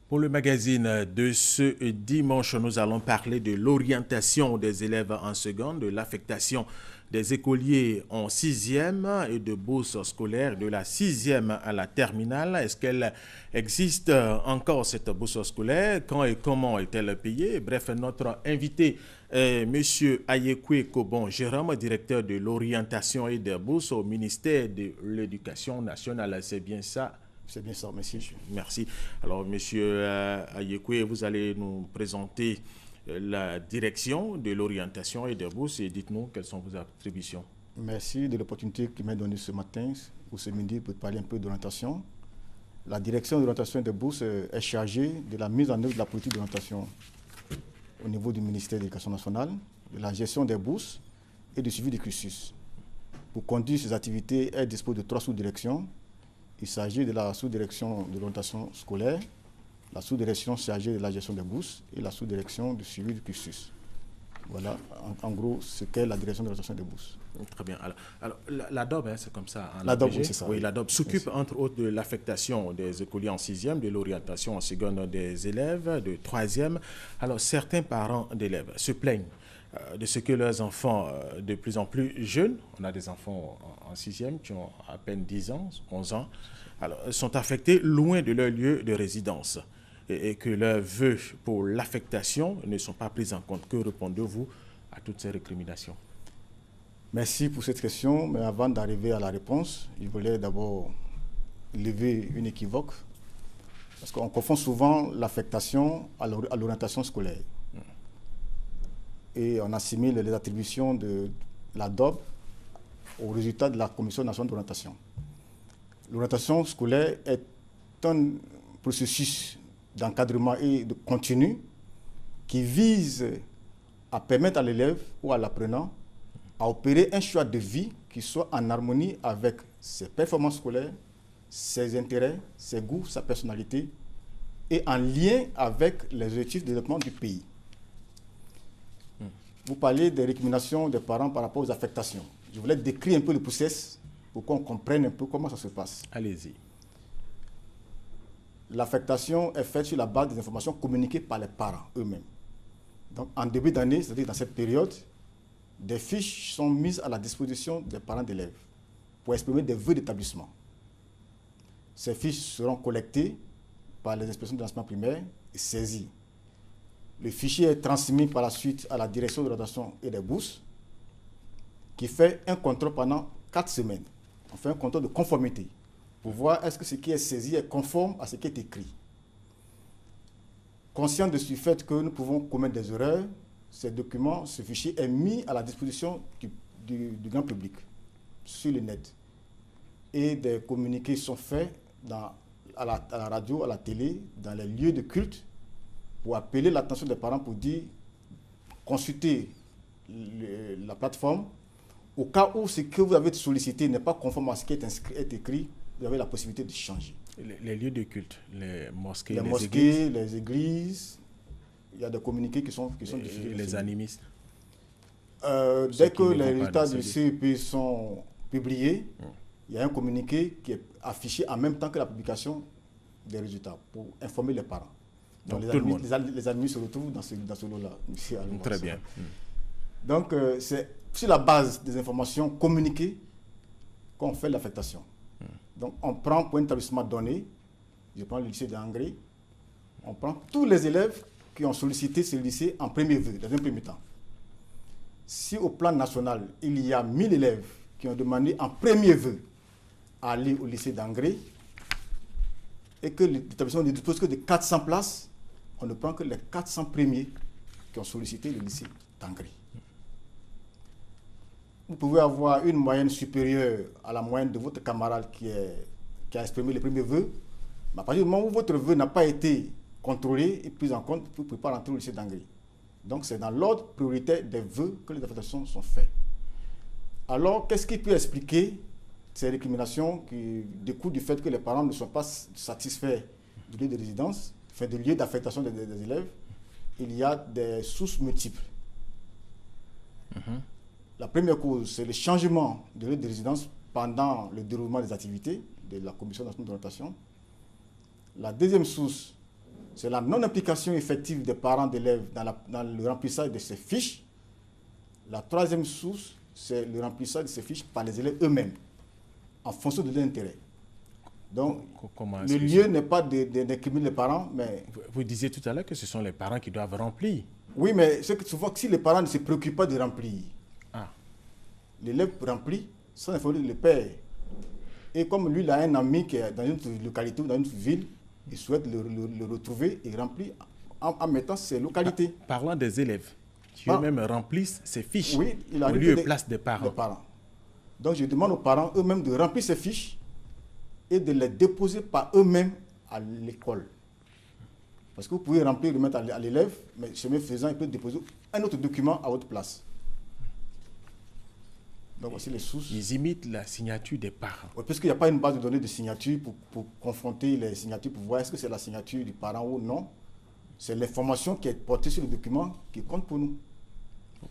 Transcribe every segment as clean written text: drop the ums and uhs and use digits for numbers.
Pour le magazine de ce dimanche, nous allons parler de l'orientation des élèves en seconde, de l'affectation des écoliers en sixième et de bourses scolaires de la sixième à la terminale. Est-ce qu'elle existe encore, cette bourse scolaire? Quand et comment est-elle payée? Bref, notre invité est M. Ayekwe Kobon Jérôme, directeur de l'orientation et des bourses au ministère de l'Éducation nationale. C'est bien ça? C'est bien ça, merci. Merci. Alors, Monsieur Ayekwe, vous allez nous présenter la direction de l'orientation et des bourses et dites-nous quelles sont vos attributions. Merci de l'opportunité qui m'est donnée ce matin ou ce midi pour parler un peu d'orientation. La direction de l'orientation et des bourses est chargée de la mise en œuvre de la politique d'orientation au niveau du ministère de l'Éducation nationale, de la gestion des bourses et du suivi du cursus. Pour conduire ces activités, elle dispose de 3 sous-directions. Il s'agit de la sous-direction de l'orientation scolaire, la sous-direction chargée de la gestion des bourses et la sous-direction du suivi du cursus. Voilà, en gros, ce qu'est la direction de l'orientation des bourses. Très bien. Alors la DOB, c'est comme ça. La DOB, oui, c'est ça. Oui, la DOB s'occupe entre autres de l'affectation des écoliers en sixième, de l'orientation en seconde des élèves, de troisième. Alors certains parents d'élèves se plaignent de ce que leurs enfants, de plus en plus jeunes, on a des enfants en sixième qui ont à peine 10 ans, 11 ans, alors, sont affectés loin de leur lieu de résidence et que leurs vœux pour l'affectation ne sont pas pris en compte. Que répondez-vous à toutes ces récriminations? Merci pour cette question, mais avant d'arriver à la réponse, je voulais d'abord lever une équivoque, parce qu'on confond souvent l'affectation à l'orientation scolaire. Et on assimile les attributions de la DOB aux résultats de la Commission nationale d'orientation. L'orientation scolaire est un processus d'encadrement et de continu qui vise à permettre à l'élève ou à l'apprenant à opérer un choix de vie qui soit en harmonie avec ses performances scolaires, ses intérêts, ses goûts, sa personnalité et en lien avec les objectifs de développement du pays. Vous parlez des récriminations des parents par rapport aux affectations. Je voulais décrire un peu le process pour qu'on comprenne un peu comment ça se passe. Allez-y. L'affectation est faite sur la base des informations communiquées par les parents eux-mêmes. Donc, en début d'année, c'est-à-dire dans cette période, des fiches sont mises à la disposition des parents d'élèves pour exprimer des vœux d'établissement. Ces fiches seront collectées par les inspections de l'enseignement primaire et saisies. Le fichier est transmis par la suite à la direction de l'orientation et des bourses qui fait un contrôle pendant 4 semaines. On fait un contrôle de conformité pour voir est-ce que ce qui est saisi est conforme à ce qui est écrit. Conscient de ce fait que nous pouvons commettre des erreurs, ces documents, ce fichier est mis à la disposition du grand public sur le net. Et des communiqués sont faits à la radio, à la télé, dans les lieux de culte, pour appeler l'attention des parents pour dire consultez la plateforme. Au cas où ce que vous avez sollicité n'est pas conforme à ce qui est écrit, vous avez la possibilité de changer. Les lieux de culte, les mosquées, les églises, il y a des communiqués qui sont diffusés. Les animistes. Dès que les résultats du CEP sont publiés, il y a un communiqué qui est affiché en même temps que la publication des résultats pour informer les parents. Donc les administres se retrouvent dans ce lot-là. Très bien. Donc c'est sur la base des informations communiquées qu'on fait l'affectation. Donc on prend pour un établissement donné, je prends le lycée d'Angré, on prend tous les élèves qui ont sollicité ce lycée en premier vœu, dans un premier temps. Si au plan national, il y a 1000 élèves qui ont demandé en premier vœu à aller au lycée d'Angré et que l'établissement ne dispose que de 400 places, on ne prend que les 400 premiers qui ont sollicité le lycée d'Angré. Vous pouvez avoir une moyenne supérieure à la moyenne de votre camarade qui a exprimé les premiers vœux, mais à partir du moment où votre vœu n'a pas été contrôlé et pris en compte, vous ne pouvez pas rentrer au lycée d'Angré. Donc c'est dans l'ordre prioritaire des vœux que les affectations sont faites. Alors, qu'est-ce qui peut expliquer ces récriminations qui découlent du fait que les parents ne sont pas satisfaits du lieu de résidence, du lieu d'affectation des élèves? Il y a des sources multiples. La première cause, c'est le changement de lieu de résidence pendant le déroulement des activités de la Commission nationale d'orientation. La deuxième source, c'est la non-implication effective des parents d'élèves dans le remplissage de ces fiches. La troisième source, c'est le remplissage de ces fiches par les élèves eux-mêmes, en fonction de leur intérêt. Donc, le lieu n'est pas d'incriminer les parents, mais... Vous disiez tout à l'heure que ce sont les parents qui doivent remplir. Oui, mais c'est que souvent, si les parents ne se préoccupent pas de remplir, l'élève remplit sans informer le père. Et comme lui, il a un ami qui est dans une localité ou dans une ville, il souhaite le retrouver et remplir en mettant ses localités. Parlant des élèves, qui eux-mêmes remplissent ces fiches au lieu et place des parents. Donc je demande aux parents eux-mêmes de remplir ces fiches et de les déposer par eux-mêmes à l'école. Parce que vous pouvez remplir et remettre à l'élève, mais chemin faisant, il peut déposer un autre document à votre place. Donc voici les sources. Ils imitent la signature des parents. Oui, parce qu'il n'y a pas une base de données de signature pour confronter les signatures, pour voir est-ce que c'est la signature du parent ou non. C'est l'information qui est portée sur le document qui compte pour nous.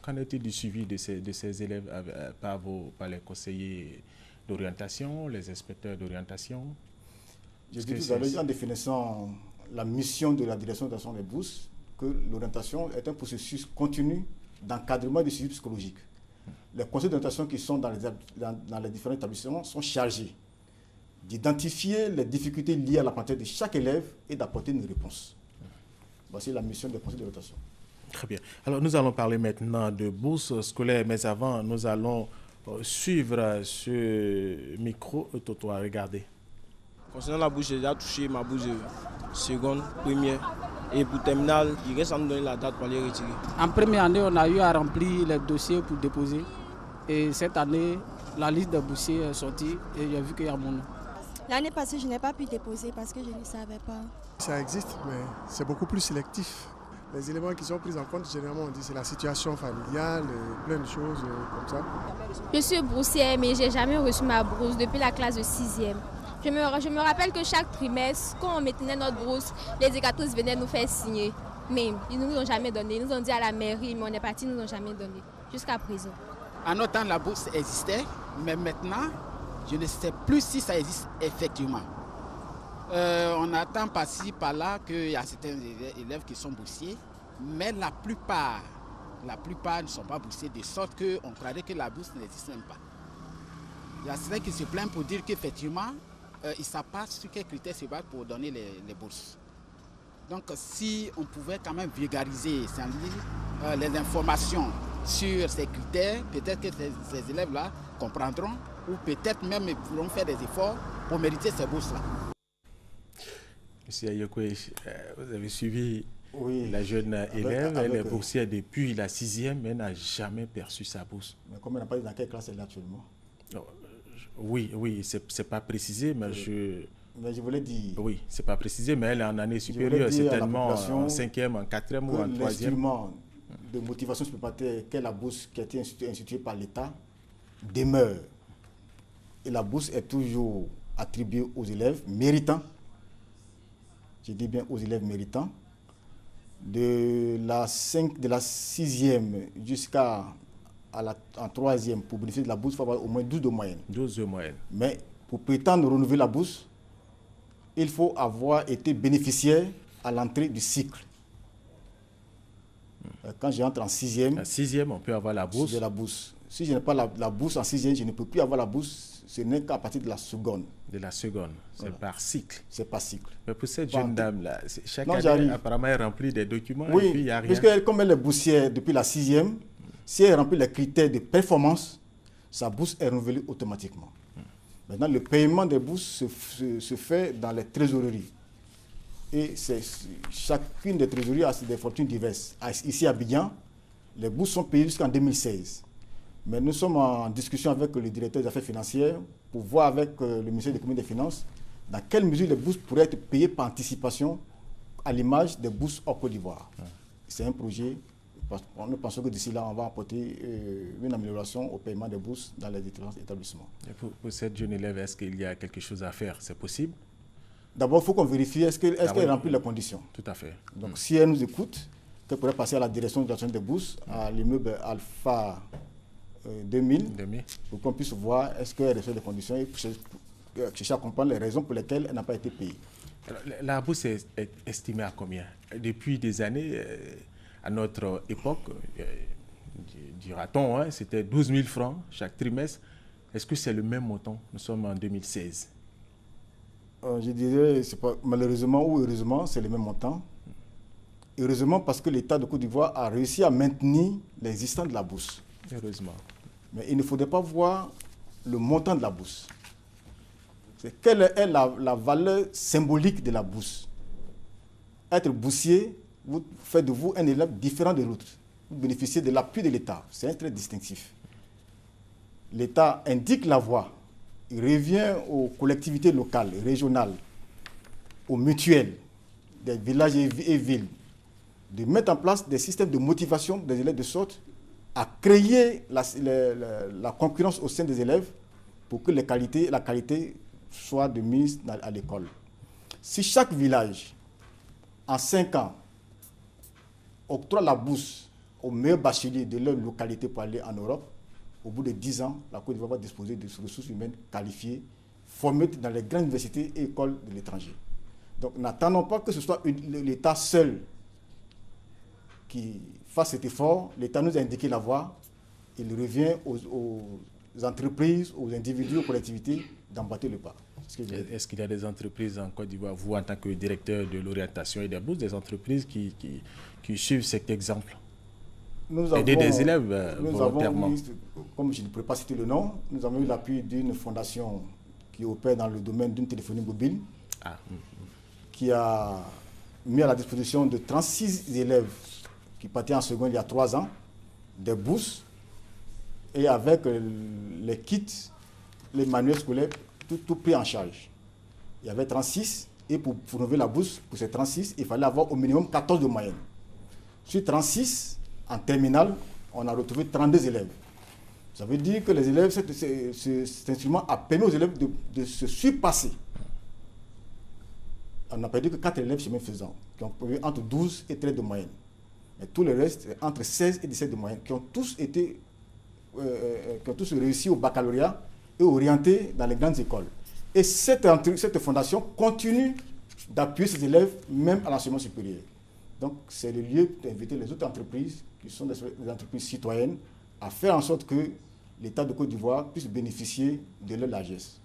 Qu'en est-il du suivi de ces élèves par les conseillers d'orientation, les inspecteurs d'orientation? Je dis tout à l'heure, en définissant la mission de la direction d'orientation des bourses, que l'orientation est un processus continu d'encadrement du suivi psychologique. Les conseils d'orientation qui sont dans les différents établissements sont chargés d'identifier les difficultés liées à l'apprentissage de chaque élève et d'apporter une réponse. Voici la mission des conseils d'orientation. Très bien. Alors nous allons parler maintenant de bourses scolaires, mais avant nous allons suivre ce micro. Toto, regardez. Concernant la bourse, j'ai déjà touché ma bourse seconde, première. Et pour terminale, il reste à nous donner la date pour les retirer. En première année, on a eu à remplir les dossiers pour déposer. Et cette année, la liste des boursiers est sortie et j'ai vu qu'il y a mon nom. L'année passée, je n'ai pas pu déposer parce que je ne savais pas. Ça existe, mais c'est beaucoup plus sélectif. Les éléments qui sont pris en compte, généralement, on dit c'est la situation familiale, plein de choses comme ça. Je suis boursière, mais je n'ai jamais reçu ma bourse depuis la classe de 6e. Je me rappelle que chaque trimestre, quand on maintenait notre bourse, les éducatrices venaient nous faire signer. Mais ils ne nous ont jamais donné. Ils nous ont dit à la mairie, mais on est parti, ils ne nous ont jamais donné. Jusqu'à présent. En notre temps, la bourse existait, mais maintenant, je ne sais plus si ça existe effectivement. On attend par-ci, par-là qu'il y a certains élèves qui sont boursiers, mais la plupart ne sont pas boursiers, de sorte qu'on croirait que la bourse n'existe même pas. Il y a certains qui se plaignent pour dire qu'effectivement, ils ne savent pas sur quels critères se battre pour donner les bourses. Donc si on pouvait quand même vulgariser les informations sur ces critères, peut-être que ces élèves-là comprendront ou peut-être même pourront faire des efforts pour mériter ces bourses-là. Monsieur Ayokwe, vous avez suivi la jeune élève, elle est boursière depuis la 6e, mais elle n'a jamais perçu sa bourse. Mais comme elle n'a pas dit dans quelle classe elle est actuellement? Oui, c'est pas précisé, mais Mais je voulais dire... Oui, c'est pas précisé, mais elle est en année supérieure, certainement en 5e, en 4e ou en 3e. L'instrument de motivation supplémentaire qu'est la bourse qui a été instituée par l'État demeure. Et la bourse est toujours attribuée aux élèves méritants. Je dis bien aux élèves méritants. De la 6e jusqu'à en 3e, pour bénéficier de la bourse, il faut avoir au moins 12 de moyenne. 12 de moyenne. Mais pour prétendre renouveler la bourse, il faut avoir été bénéficiaire à l'entrée du cycle. Quand j'entre en 6e... En 6e, on peut avoir la bourse. J'ai la bourse. Si je n'ai pas la bourse en 6e, je ne peux plus avoir la bourse. Ce n'est qu'à partir de la seconde. De la seconde. C'est par cycle. C'est par cycle. Mais pour cette jeune dame-là, chaque année, apparemment, elle remplit des documents et puis il n'y a rien. Puisque comme elle est boursière depuis la 6e, si elle remplit les critères de performance, sa bourse est renouvelée automatiquement. Maintenant, le paiement des bourses se fait dans les trésoreries. Et chacune des trésoreries a des fortunes diverses. Ici à Abidjan, les bourses sont payées jusqu'en 2016. Mais nous sommes en discussion avec le directeur des affaires financières pour voir avec le ministère de l'économie et des finances dans quelle mesure les bourses pourraient être payées par anticipation à l'image des bourses hors Côte d'Ivoire. C'est un projet. Nous pensons que d'ici là, on va apporter une amélioration au paiement des bourses dans les différents établissements. Et pour cette jeune élève, est-ce qu'il y a quelque chose à faire? C'est possible? D'abord, il faut qu'on vérifie est-ce qu'elle remplit les conditions. Tout à fait. Donc, si elle nous écoute, qu'elle pourrait passer à la direction de l'action des bourses, à l'immeuble Alpha 2000, pour qu'on puisse voir est-ce qu'elle respecte les conditions et chercher à comprendre les raisons pour lesquelles elle n'a pas été payée. Alors, la bourse est estimée à combien? Depuis des années, à notre époque, dira-t-on, hein, c'était 12 000 francs chaque trimestre. Est-ce que c'est le même montant? Nous sommes en 2016. Je dirais, malheureusement ou heureusement, c'est le même montant. Heureusement parce que l'État de Côte d'Ivoire a réussi à maintenir l'existence de la bourse. Heureusement. Mais il ne faudrait pas voir le montant de la bourse. Quelle est la valeur symbolique de la bourse? Être boursier, vous fait de vous un élève différent de l'autre. Vous bénéficiez de l'appui de l'État. C'est un trait distinctif. L'État indique la voie. Il revient aux collectivités locales, régionales, aux mutuelles des villages et villes de mettre en place des systèmes de motivation des élèves de sorte à créer la concurrence au sein des élèves pour que la qualité soit de mise à l'école. Si chaque village, en 5 ans, octroie la bourse aux meilleurs bacheliers de leur localité pour aller en Europe, au bout de 10 ans, la Côte d'Ivoire va disposer de ressources humaines qualifiées, formées dans les grandes universités et écoles de l'étranger. Donc n'attendons pas que ce soit l'État seul qui fasse cet effort. L'État nous a indiqué la voie. Il revient aux entreprises, aux individus, aux collectivités d'emboîter le pas. Est-ce qu'il y a des entreprises en Côte d'Ivoire, vous en tant que directeur de l'orientation et des bourses, des entreprises qui suivent cet exemple? Aider des élèves volontairement. Comme je ne pourrais pas citer le nom, nous avons eu l'appui d'une fondation qui opère dans le domaine d'une téléphonie mobile, qui a mis à la disposition de 36 élèves qui partaient en seconde il y a 3 ans, des bourses, et avec les kits, les manuels scolaires, tout pris en charge. Il y avait 36, et pour renouveler la bourse, pour ces 36, il fallait avoir au minimum 14 de moyenne. Sur 36, en terminale, on a retrouvé 32 élèves. Ça veut dire que les élèves, cet instrument a permis aux élèves de se surpasser. On n'a perdu que 4 élèves chemin faisant, qui ont eu entre 12 et 13 de moyenne. Mais tout le reste, entre 16 et 17 de moyenne, qui ont tous réussi au baccalauréat et orientés dans les grandes écoles. Et cette fondation continue d'appuyer ces élèves, même à l'enseignement supérieur. Donc, c'est le lieu d'inviter les autres entreprises, qui sont des entreprises citoyennes, à faire en sorte que l'État de Côte d'Ivoire puisse bénéficier de leur largesse.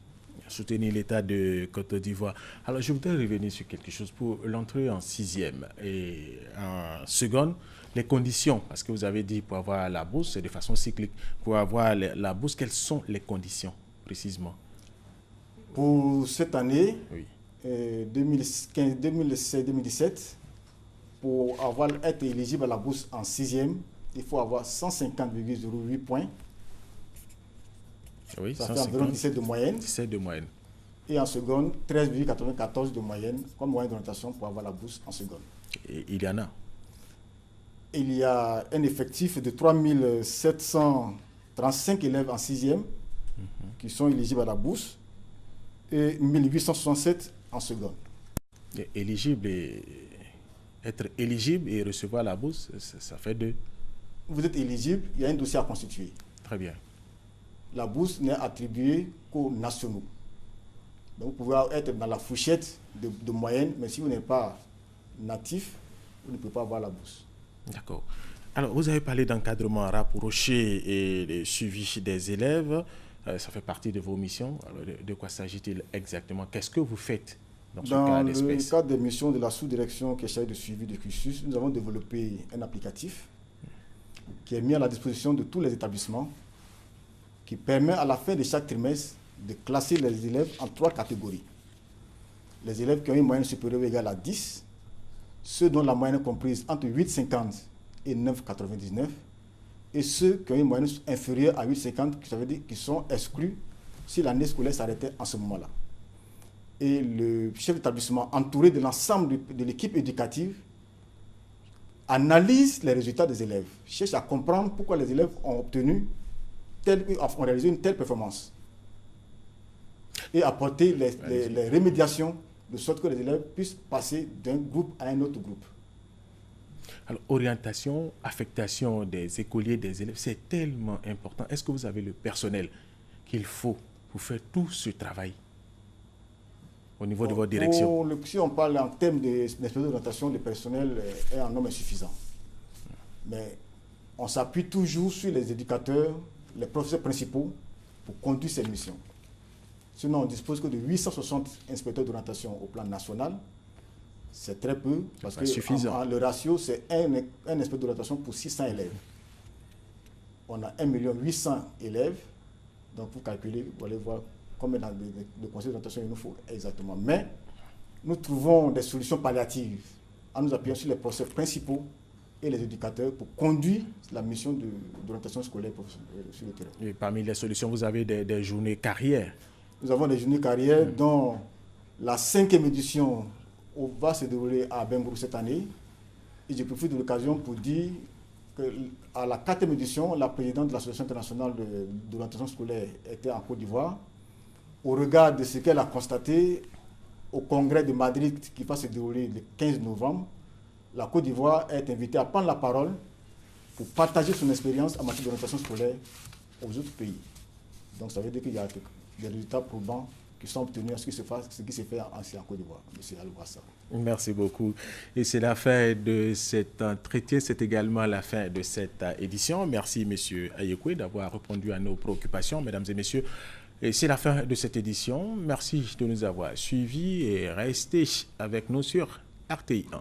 Soutenir l'État de Côte d'Ivoire. Alors, je voudrais revenir sur quelque chose pour l'entrée en 6e et en seconde. Les conditions, parce que vous avez dit pour avoir la bourse, c'est de façon cyclique. Pour avoir la bourse, quelles sont les conditions, précisément? Pour cette année, oui. 2016-2017, pour être éligible à la bourse en 6e, il faut avoir 150,08 points. Oui, ça fait environ 17 de moyenne. 17 de moyenne. Et en seconde, 13,94 de moyenne comme moyenne d'orientation pour avoir la bourse en seconde. Et il y en a? Il y a un effectif de 3735 élèves en 6e qui sont éligibles à la bourse et 1867 en seconde. Être éligible et recevoir la bourse, ça fait 2. Vous êtes éligible, il y a un dossier à constituer. Très bien. La bourse n'est attribuée qu'aux nationaux. Donc vous pouvez être dans la fourchette de moyenne, mais si vous n'êtes pas natif, vous ne pouvez pas avoir la bourse. D'accord. Alors, vous avez parlé d'encadrement rapproché et de suivi des élèves. Ça fait partie de vos missions. Alors, de quoi s'agit-il exactement? Qu'est-ce que vous faites dans le cadre des missions de la sous-direction qui est chargée de suivi du cursus, nous avons développé un applicatif qui est mis à la disposition de tous les établissements, qui permet à la fin de chaque trimestre de classer les élèves en 3 catégories. Les élèves qui ont une moyenne supérieure ou égale à 10, ceux dont la moyenne est comprise entre 8,50 et 9,99, et ceux qui ont une moyenne inférieure à 8,50, ça veut dire qu'ils sont exclus si l'année scolaire s'arrêtait en ce moment-là. Et le chef d'établissement, entouré de l'ensemble de l'équipe éducative, analyse les résultats des élèves, cherche à comprendre pourquoi les élèves ont réalisé une telle performance et apporter les remédiations de sorte que les élèves puissent passer d'un groupe à un autre groupe. Alors, orientation, affectation des écoliers, des élèves, c'est tellement important. Est-ce que vous avez le personnel qu'il faut pour faire tout ce travail au niveau de votre direction? Si on parle en termes d'inspecteur d'orientation, le personnel est en nombre insuffisant. Mais on s'appuie toujours sur les éducateurs, les professeurs principaux pour conduire cette mission. Sinon, on dispose que de 860 inspecteurs d'orientation au plan national. C'est très peu, parce que le ratio, c'est un inspecteur d'orientation pour 600 élèves. On a 1 800 000 élèves. Donc, vous calculez, vous allez voir combien de conseils d'orientation il nous faut exactement. Mais nous trouvons des solutions palliatives en nous appuyant sur les professeurs principaux et les éducateurs pour conduire la mission d'orientation scolaire sur le terrain. Et parmi les solutions, vous avez des journées carrières. Nous avons des journées carrières dont la 5e édition va se dérouler à Bengourou cette année. Et je profite de l'occasion pour dire qu'à la 4e édition, la présidente de l'Association internationale d'orientation scolaire était en Côte d'Ivoire. Au regard de ce qu'elle a constaté au congrès de Madrid qui va se dérouler le 15 novembre, la Côte d'Ivoire est invitée à prendre la parole pour partager son expérience en matière d'orientation scolaire aux autres pays. Donc ça veut dire qu'il y a des résultats probants qui sont obtenus à ce qui se fait en Côte d'Ivoire. M. Alouassa. Merci beaucoup. Et c'est la fin de cet entretien, c'est également la fin de cette édition. Merci M. Ayekwe d'avoir répondu à nos préoccupations, mesdames et messieurs. Et c'est la fin de cette édition. Merci de nous avoir suivis et restez avec nous sur RTI 1.